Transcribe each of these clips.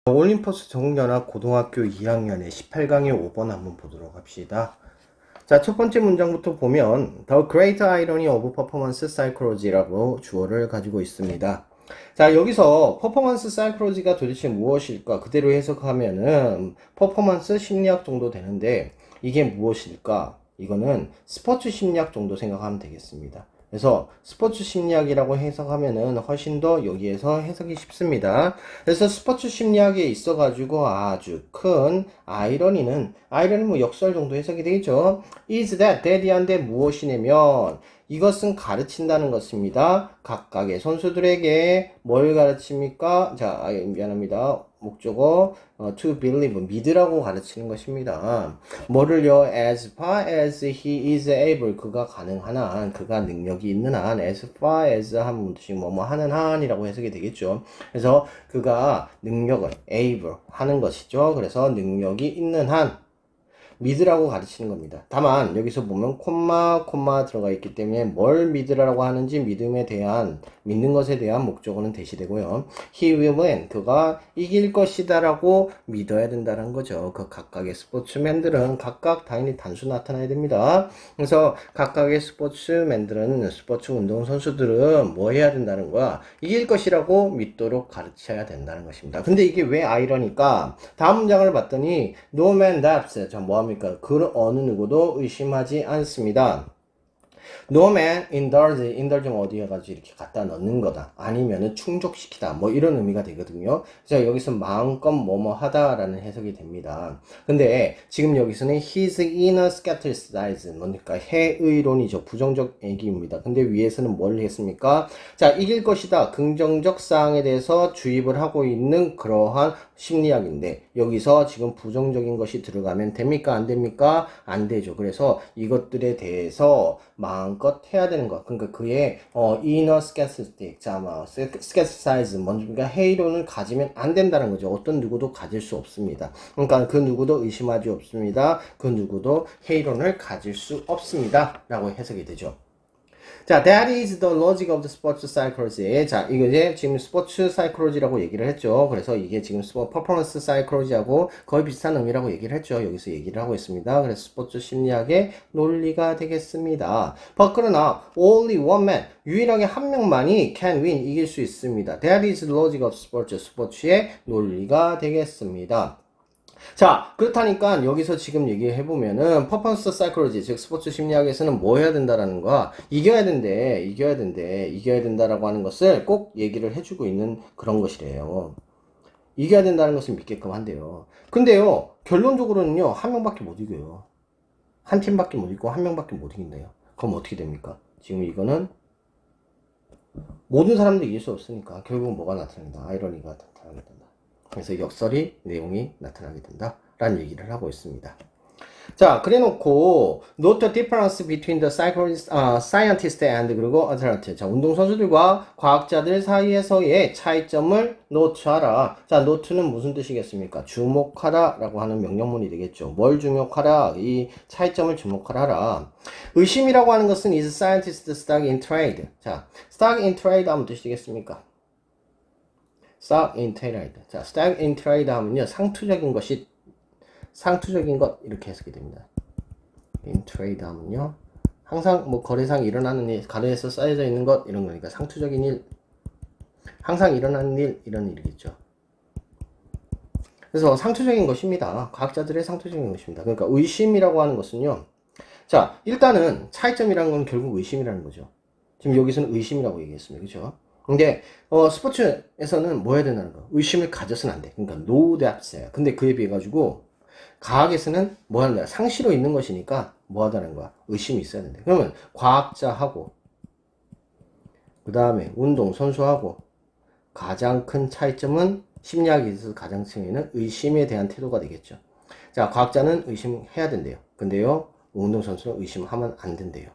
올림포스 전국연합 고등학교 2학년의 18강의 5번 한번 보도록 합시다. 자, 첫 번째 문장부터 보면 The Great Irony of Performance Psychology라고 주어를 가지고 있습니다. 자, 여기서 퍼포먼스 사이콜로지가 도대체 무엇일까? 그대로 해석하면은 퍼포먼스 심리학 정도 되는데 이게 무엇일까? 이거는 스포츠 심리학 정도 생각하면 되겠습니다. 그래서 스포츠 심리학이라고 해석하면은 훨씬 더 여기에서 해석이 쉽습니다. 그래서 스포츠 심리학에 있어가지고 아주 큰 아이러니 뭐 역설 정도 해석이 되겠죠. is that한데 무엇이냐면 이것은 가르친다는 것입니다. 각각의 선수들에게 뭘 가르칩니까? 자, 미안합니다. 목적어 to believe, 믿으라고 가르치는 것입니다. 뭐를요? as far as he is able, 그가 가능한 한, 그가 능력이 있는 한, as far as 한 뜻이 뭐뭐 하는 한이라고 해석이 되겠죠. 그래서 그가 능력을 able 하는 것이죠. 그래서 능력이 있는 한 믿으라고 가르치는 겁니다. 다만 여기서 보면 콤마 들어가 있기 때문에 뭘 믿으라고 하는지 믿는 것에 대한 목적어는 대시되고요. He will win, 그가 이길 것이다 라고 믿어야 된다는 거죠. 그 각각의 스포츠맨들은 각각 당연히 단수 나타나야 됩니다. 그래서 각각의 스포츠맨들은 스포츠 운동선수들은 뭐 해야 된다는 거야? 이길 것이라고 믿도록 가르쳐야 된다는 것입니다. 근데 이게 왜 아이러니까? 다음 문장을 봤더니 No man doubts, 자 뭐합니까? 그 어느 누구도 의심하지 않습니다. No man indulge는 어디에 가지고 이렇게 갖다 넣는 거다. 아니면은 충족시키다. 뭐 이런 의미가 되거든요. 그래서 여기서 마음껏 뭐뭐 하다라는 해석이 됩니다. 근데 지금 여기서는 his inner skepticism, 뭡니까? 해의론이죠. 부정적 얘기입니다. 근데 위에서는 뭘 했습니까? 자, 이길 것이다. 긍정적 사항에 대해서 주입을 하고 있는 그러한 심리학인데 여기서 지금 부정적인 것이 들어가면 됩니까? 안 됩니까? 안 되죠. 그래서 이것들에 대해서 마음껏 해야 되는 것. 그러니까 그의 inner skeptic, skepticism, 뭔가 해이론을 가지면 안 된다는 거죠. 어떤 누구도 가질 수 없습니다. 그러니까 그 누구도 의심하지 없습니다. 그 누구도 해이론을 가질 수 없습니다. 라고 해석이 되죠. 자, that is the logic of the sports psychology. 자, 이거 이제 지금 스포츠 사이콜로지라고 얘기를 했죠. 그래서 이게 지금 퍼포먼스 사이콜로지하고 거의 비슷한 의미라고 얘기를 했죠. 여기서 얘기를 하고 있습니다. 그래서 스포츠 심리학의 논리가 되겠습니다. 그러나 only one man, 유일하게 한 명만이 can win, 이길 수 있습니다. That is the logic of sports, 스포츠의 논리가 되겠습니다. 자, 그렇다니까 여기서 지금 얘기해보면은 퍼포먼스 사이콜로지, 즉 스포츠 심리학에서는 뭐 해야 된다라는 거야? 이겨야 된다라고 하는 것을 꼭 얘기를 해주고 있는 그런 것이래요. 이겨야 된다는 것을 믿게끔 한대요. 근데요, 결론적으로는요, 한 명밖에 못 이겨요. 한 팀밖에 못 이기고 한 명밖에 못 이긴대요. 그럼 어떻게 됩니까? 지금 이거는 모든 사람들이 이길 수 없으니까 결국 뭐가 나타난다? 아이러니가 나타나게 된다. 그래서 역설이 내용이 나타나게 된다 라는 얘기를 하고 있습니다. 자, 그래 놓고 note the difference between the scientist and 그리고 athlete. 자, 운동선수들과 과학자들 사이에서의 차이점을 노트하라. 자, 노트는 무슨 뜻이겠습니까? 주목하라 라고 하는 명령문이 되겠죠. 뭘 주목하라? 이 차이점을 주목하라. 의심이라고 하는 것은 is scientist stuck in trade. 자, stuck in trade 하면 뜻이겠습니까? stock in trade. 자, stock in trade 하면요, 상투적인 것 이렇게 해석이 됩니다. in trade 하면요, 항상 뭐 거래상 일어나는 일, 가래에서 쌓여져 있는 것 이런 거니까 상투적인 일, 항상 일어나는 일 이런 일이겠죠. 그래서 상투적인 것입니다. 과학자들의 상투적인 것입니다. 그러니까 의심이라고 하는 것은요, 자, 일단은 차이점이라는 건 결국 의심이라는 거죠. 지금 여기서는 의심이라고 얘기했습니다. 그렇죠? 근데 스포츠에서는 뭐 해야 된다는 거? 의심을 가져서는 안 돼. 그러니까 no doubts야. 근데 그에 비해 가지고 과학에서는 뭐 하는 거야? 상시로 있는 것이니까 뭐 하다는 거야? 의심이 있어야 된다. 그러면 과학자하고 그 다음에 운동선수하고 가장 큰 차이점은 심리학에 있어서 가장 중요한 의심에 대한 태도가 되겠죠. 자, 과학자는 의심해야 된대요. 근데요, 운동선수는 의심하면 안 된대요.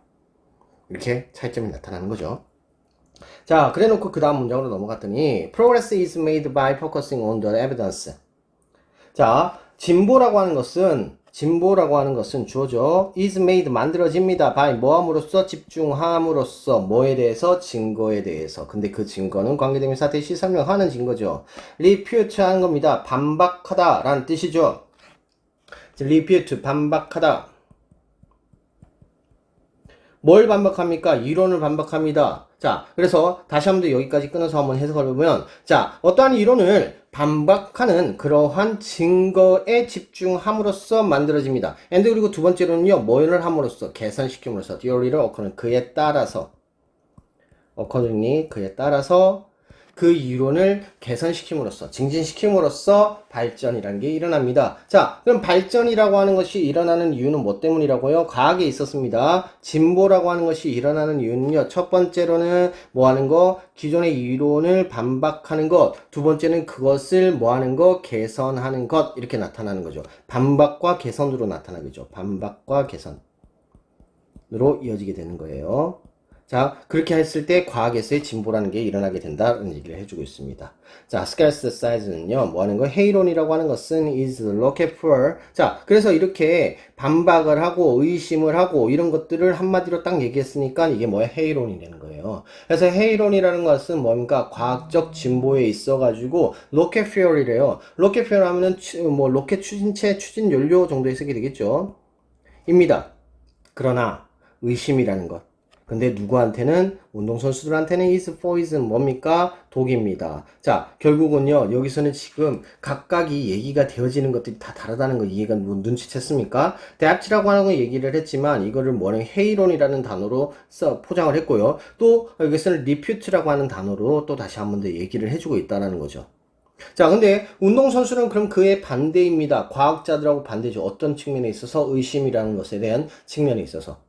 이렇게 차이점이 나타나는 거죠. 자, 그래 놓고 그 다음 문장으로 넘어갔더니 Progress is made by focusing on the evidence. 자, 진보라고 하는 것은 진보라고 하는 것은 주어죠. is made 만들어집니다. by 뭐함으로써 집중함으로써 뭐에 대해서 증거에 대해서. 근데 그 증거는 관계대명사 대시 설명하는 증거죠. refute 하는 겁니다. 반박하다 라는 뜻이죠. refute 반박하다. 뭘 반박합니까? 이론을 반박합니다. 자, 그래서 다시 한번 더 여기까지 끊어서 한번 해석을 해보면, 자, 어떠한 이론을 반박하는 그러한 증거에 집중함으로써 만들어집니다. and 그리고 두 번째로는요, 뭐를 함으로써, 개선시킴으로써, theory를 according, 그에 따라서, accordingly, 그에 따라서 그 이론을 개선시킴으로써, 증진시킴으로써 발전이라는 게 일어납니다. 자, 그럼 발전이라고 하는 것이 일어나는 이유는 뭐 때문이라고요? 과학에 있었습니다. 진보라고 하는 것이 일어나는 이유는요. 첫 번째로는 뭐 하는 거? 기존의 이론을 반박하는 것. 두 번째는 그것을 뭐 하는 거? 개선하는 것. 이렇게 나타나는 거죠. 반박과 개선으로 나타나겠죠. 반박과 개선으로 이어지게 되는 거예요. 자, 그렇게 했을 때 과학에서의 진보라는 게 일어나게 된다는 얘기를 해주고 있습니다. 자, scarce size는요, 뭐 하는 거? 해이론이라고 하는 것은 is looked for. 자, 그래서 이렇게 반박을 하고 의심을 하고 이런 것들을 한마디로 딱 얘기했으니까 이게 뭐야? 해이론이 되는 거예요. 그래서 해이론이라는 것은 뭡니까? 과학적 진보에 있어가지고 looked for이래요. looked for 하면은 뭐 로켓 추진체, 추진 연료 정도에 쓰게 되겠죠. 입니다. 그러나 의심이라는 것. 근데 누구한테는 운동선수들한테는 is poison 뭡니까? 독입니다. 자, 결국은요. 여기서는 지금 각각이 얘기가 되어지는 것들이 다 다르다는 거 이해가 눈치챘습니까? depth라고 하는 거 얘기를 했지만 이거를 뭐는 해이론이라는 단어로 포장을 했고요. 또 여기서는 refute라고 하는 단어로 또 다시 한 번 더 얘기를 해주고 있다는 거죠. 자, 근데 운동선수는 그럼 그의 반대입니다. 과학자들하고 반대죠. 어떤 측면에 있어서? 의심이라는 것에 대한 측면에 있어서.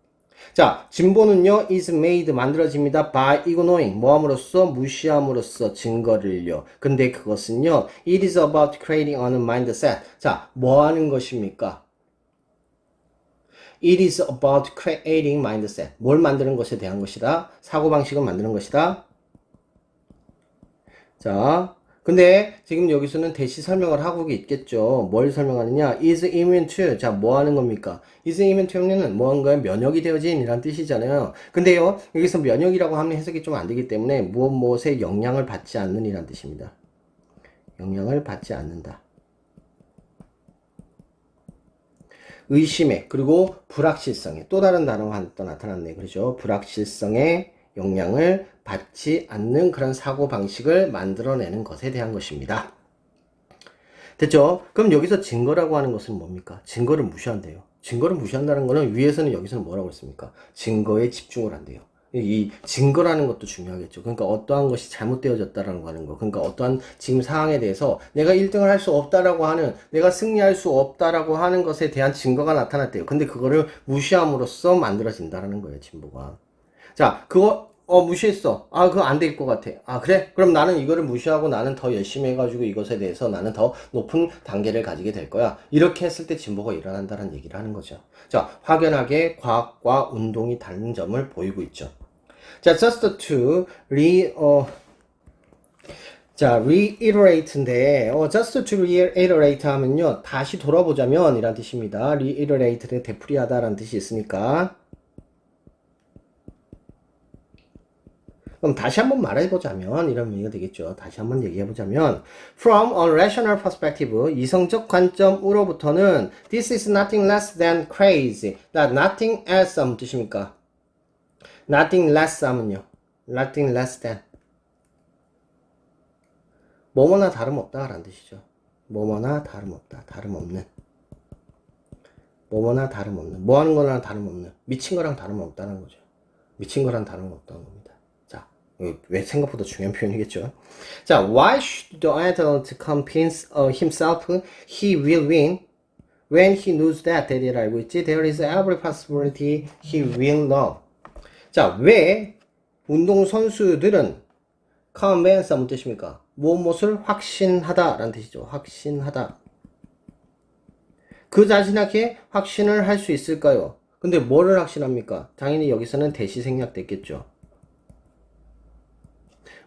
자, 진보는요, is made, 만들어집니다. by ignoring, 뭐함으로써? 무시함으로써 증거를요. 근데 그것은요, it is about creating a mindset. 자, 뭐 하는 것입니까? It is about creating mindset. 뭘 만드는 것에 대한 것이다. 사고방식을 만드는 것이다. 자, 근데 지금 여기서는 대시 설명을 하고 있겠죠. 뭘 설명하느냐? is immune to. 자, 뭐 하는 겁니까? is immune to는 뭐 하는 거예요? 면역이 되어진 이란 뜻이잖아요. 근데요, 여기서 면역이라고 하면 해석이 좀 안 되기 때문에 무엇에 영향을 받지 않는 이란 뜻입니다. 영향을 받지 않는다. 의심에, 그리고 불확실성에, 또 다른 단어가 하나 또 나타났네. 그렇죠? 불확실성에 영향을 받지 않는 그런 사고방식을 만들어내는 것에 대한 것입니다. 됐죠? 그럼 여기서 증거라고 하는 것은 뭡니까? 증거를 무시한대요. 증거를 무시한다는 거는 위에서는 여기서는 뭐라고 했습니까? 증거에 집중을 한대요. 이 증거라는 것도 중요하겠죠. 그러니까 어떠한 것이 잘못되어졌다라는 거 하는 거. 그러니까 어떠한 지금 상황에 대해서 내가 1등을 할 수 없다라고 하는, 내가 승리할 수 없다라고 하는 것에 대한 증거가 나타났대요. 근데 그거를 무시함으로써 만들어진다라는 거예요, 진보가. 자, 그거 무시했어. 아, 그거 안 될 것 같아. 아, 그래? 그럼 나는 이거를 무시하고 나는 더 열심히 해가지고 이것에 대해서 나는 더 높은 단계를 가지게 될 거야. 이렇게 했을 때 진보가 일어난다는 얘기를 하는 거죠. 자, 확연하게 과학과 운동이 다른 점을 보이고 있죠. 자, just to reiterate인데, just to reiterate 하면요, 다시 돌아보자면 이란 뜻입니다. reiterate는 되풀이하다라는 뜻이 있으니까. 그럼 다시 한번 말해보자면 이런 의미가 되겠죠. 다시 한번 얘기해보자면 From a rational perspective, 이성적 관점으로부터는 This is nothing less than crazy. Nothing else 하면 뜻입니까? Nothing less 하면요. Nothing less than. 뭐뭐나 다름없다 라는 뜻이죠. 뭐뭐나 다름없다. 다름없는. 뭐뭐나 다름없는. 뭐 하는 거랑 다름없는. 미친 거랑 다름없다는 거죠. 미친 거랑 다름없다는 겁니다. 왜 생각보다 중요한 표현이겠죠. 자, why should the adult convince himself he will win when he knows that 대리를 알고 있지? There is every possibility he will know. 자, 왜 운동선수들은 convince 무슨 뜻입니까? 무엇을 확신하다 라는 뜻이죠. 확신하다. 그 자신에게 확신을 할 수 있을까요? 근데 뭐를 확신합니까? 당연히 여기서는 대시 생략됐겠죠.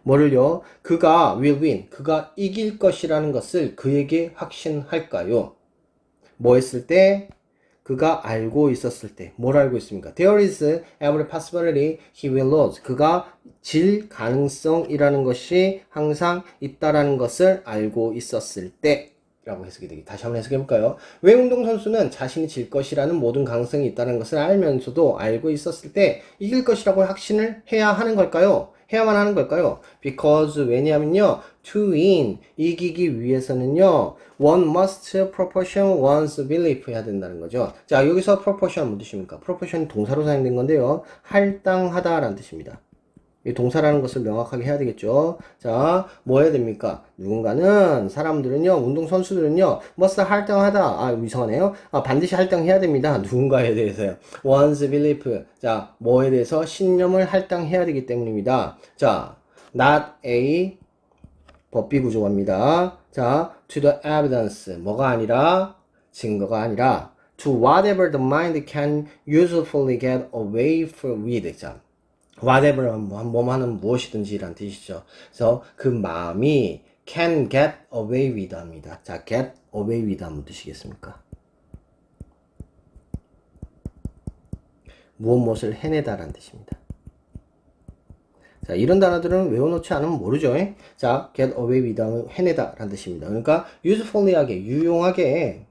뭐를요? 그가 will win, 그가 이길 것이라는 것을 그에게 확신할까요? 뭐 했을 때? 그가 알고 있었을 때. 뭘 알고 있습니까? There is every possibility he will lose. 그가 질 가능성이라는 것이 항상 있다라는 것을 알고 있었을 때 라고 해석이 되기. 다시 한번 해석해 볼까요? 왜 운동선수는 자신이 질 것이라는 모든 가능성이 있다는 것을 알면서도 알고 있었을 때 이길 것이라고 확신을 해야 하는 걸까요? 해야만 하는 걸까요? Because 왜냐하면요, to win 이기기 위해서는요, one must proportion one's belief 해야 된다는 거죠. 자, 여기서 proportion 무슨 뜻입니까? proportion 동사로 사용된 건데요, 할당하다라는 뜻입니다. 이 동사라는 것을 명확하게 해야 되겠죠. 자, 뭐 해야 됩니까? 누군가는, 사람들은요, 운동선수들은요, must 할당하다. 이상하네요. 반드시 할당해야 됩니다. 누군가에 대해서요. one's belief. 자, 뭐에 대해서 신념을 할당해야 되기 때문입니다. 자, not A, 법비 구조화입니다. 자, to the evidence. 뭐가 아니라, 증거가 아니라, to whatever the mind can usefully get away with. 자, whatever 뭐하는 무엇이든지 라는 뜻이죠. 그래서 그 마음이 can get away with 합니다. 자, get away with 하면 뜻이겠습니까? 무엇을 해내다 라는 뜻입니다. 자, 이런 단어들은 외워놓지 않으면 모르죠. 자, get away with 하면 해내다 라는 뜻입니다. 그러니까 usefully하게, 유용하게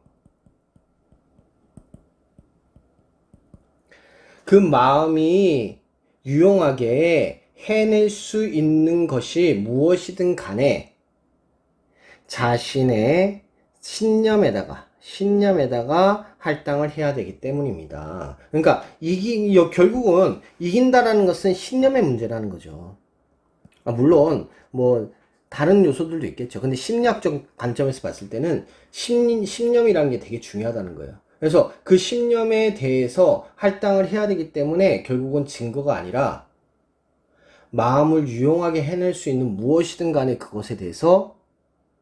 그 마음이 유용하게 해낼 수 있는 것이 무엇이든 간에 자신의 신념에다가 할당을 해야 되기 때문입니다. 그러니까 결국은 이긴다라는 것은 신념의 문제라는 거죠. 물론 뭐 다른 요소들도 있겠죠. 근데 심리학적 관점에서 봤을 때는 신념이라는 게 되게 중요하다는 거예요. 그래서 그 신념에 대해서 할당을 해야 되기 때문에 결국은 증거가 아니라 마음을 유용하게 해낼 수 있는 무엇이든 간에 그것에 대해서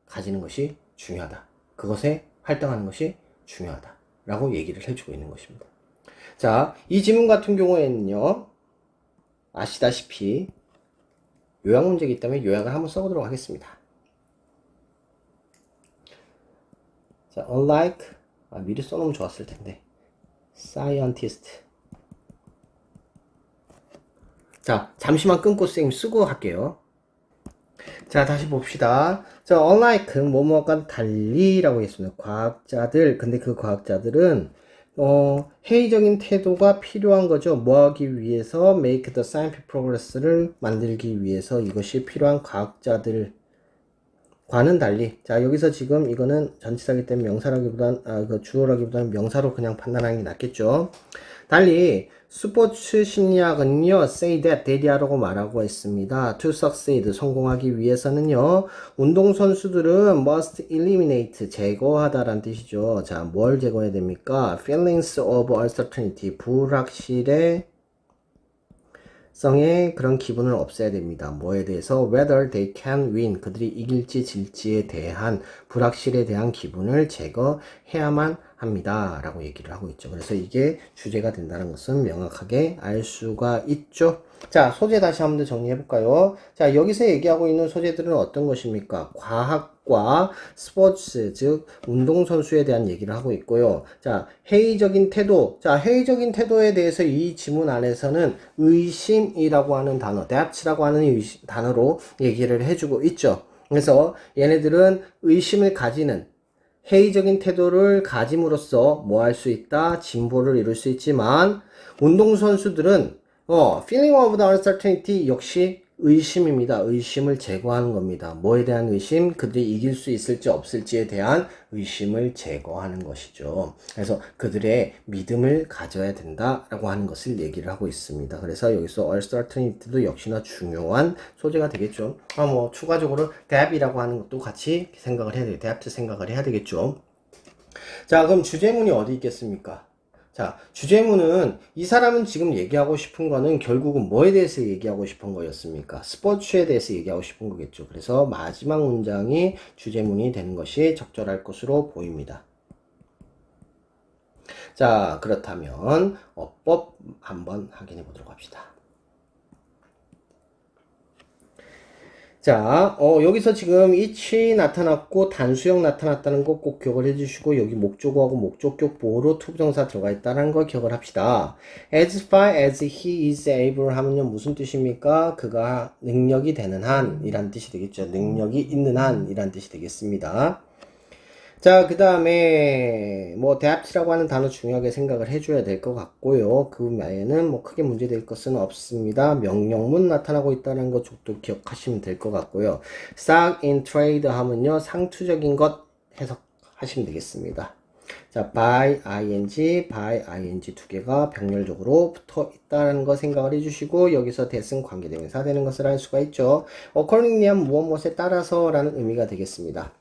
가지는 것이 중요하다. 그것에 할당하는 것이 중요하다. 라고 얘기를 해주고 있는 것입니다. 자, 이 지문 같은 경우에는요, 아시다시피 요약 문제이기 때문에 요약을 한번 써보도록 하겠습니다. 자, unlike 미리 써놓으면 좋았을 텐데. scientist. 자, 잠시만 끊고 쌤 쓰고 할게요. 자, 다시 봅시다. 자, unlike 뭐뭐가 달리라고 했습니다. 과학자들. 근데 그 과학자들은 회의적인 태도가 필요한 거죠. 뭐 하기 위해서 make the scientific progress를 만들기 위해서 이것이 필요한 과학자들 과는 달리. 자, 여기서 지금 이거는 전치사기 때문에 명사라기보단 주어라기보다는 명사로 그냥 판단하는 게 낫겠죠. 달리 스포츠 심리학은요, say that, 대리하라고 말하고 있습니다. to succeed, 성공하기 위해서는요, 운동선수들은 must eliminate, 제거하다라는 뜻이죠. 자, 뭘 제거해야 됩니까? feelings of uncertainty, 불확실의 성의 그런 기분을 없애야 됩니다. 뭐에 대해서? whether they can win, 그들이 이길지 질지에 대한 불확실에 대한 기분을 제거해야만 합니다. 라고 얘기를 하고 있죠. 그래서 이게 주제가 된다는 것은 명확하게 알 수가 있죠. 자, 소재 다시 한번 더 정리해 볼까요? 자, 여기서 얘기하고 있는 소재들은 어떤 것입니까? 과학과 스포츠, 즉 운동선수에 대한 얘기를 하고 있고요. 자, 회의적인 태도. 자, 회의적인 태도에 대해서 이 지문 안에서는 의심이라고 하는 단어, doubt라고 하는 단어로 얘기를 해주고 있죠. 그래서 얘네들은 의심을 가지는 회의적인 태도를 가짐으로써 뭐 할 수 있다? 진보를 이룰 수 있지만 운동선수들은 feeling of the uncertainty 역시 의심입니다. 의심을 제거하는 겁니다. 뭐에 대한 의심? 그들이 이길 수 있을지 없을지에 대한 의심을 제거하는 것이죠. 그래서 그들의 믿음을 가져야 된다라고 하는 것을 얘기를 하고 있습니다. 그래서 여기서 uncertainty도 역시나 중요한 소재가 되겠죠. 뭐 추가적으로 대합이라고 하는 것도 같이 생각을 해야 돼요. 대합트 생각을 해야 되겠죠. 자, 그럼 주제문이 어디 있겠습니까? 자, 주제문은 이 사람은 지금 얘기하고 싶은 거는 결국은 뭐에 대해서 얘기하고 싶은 거였습니까? 스포츠에 대해서 얘기하고 싶은 거겠죠. 그래서 마지막 문장이 주제문이 되는 것이 적절할 것으로 보입니다. 자, 그렇다면 어법 한번 확인해 보도록 합시다. 자, 여기서 지금 each 나타났고 단수형 나타났다는 거 꼭 기억을 해주시고 여기 목적어하고 목적격 보호로 투부정사 들어가 있다는 거 기억을 합시다. As far as he is able 하면요 무슨 뜻입니까? 그가 능력이 되는 한 이란 뜻이 되겠죠. 능력이 있는 한 이란 뜻이 되겠습니다. 자, 그 다음에 뭐 adapt라고 하는 단어 중요하게 생각을 해줘야 될 것 같고요. 그 외에는 뭐 크게 문제될 것은 없습니다. 명령문 나타나고 있다는 것 정도 기억하시면 될 것 같고요. stock in trade 하면요 상투적인 것 해석하시면 되겠습니다. 자, by ing 두 개가 병렬적으로 붙어 있다는 거 생각을 해주시고 여기서 대승 관계대명사 되는 것을 알 수가 있죠. accordingly한 무엇에 따라서 라는 의미가 되겠습니다.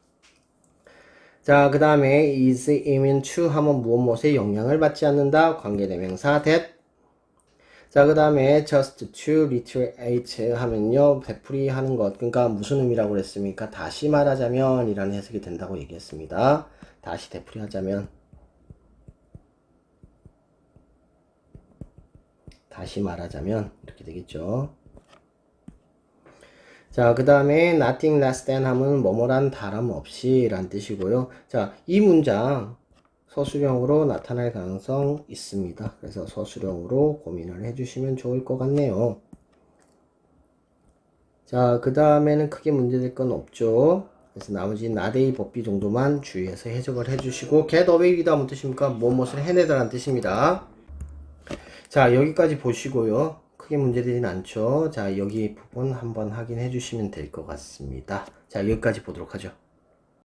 자, 그 다음에 is immune to 하면 무엇에 영향을 받지 않는다. 관계대명사 that. 자, 그 다음에 just to reiterate 하면요 되풀이하는 것. 그러니까 무슨 의미라고 그랬습니까? 다시 말하자면 이라는 해석이 된다고 얘기했습니다. 다시 되풀이하자면, 다시 말하자면 이렇게 되겠죠. 자, 그 다음에 nothing less than 하면 뭐뭐란 다름없이 란 뜻이고요. 자, 이 문장 서술형으로 나타날 가능성 있습니다. 그래서 서술형으로 고민을 해주시면 좋을 것 같네요. 자, 그 다음에는 크게 문제될 건 없죠. 그래서 나머지 나데이 법비 정도만 주의해서 해석을 해주시고 get away with 하면 뜻입니까? 무엇을 해내다라는 뜻입니다. 자, 여기까지 보시고요. 크게 문제되진 않죠. 자, 여기 부분 한번 확인해 주시면 될 것 같습니다. 자, 여기까지 보도록 하죠.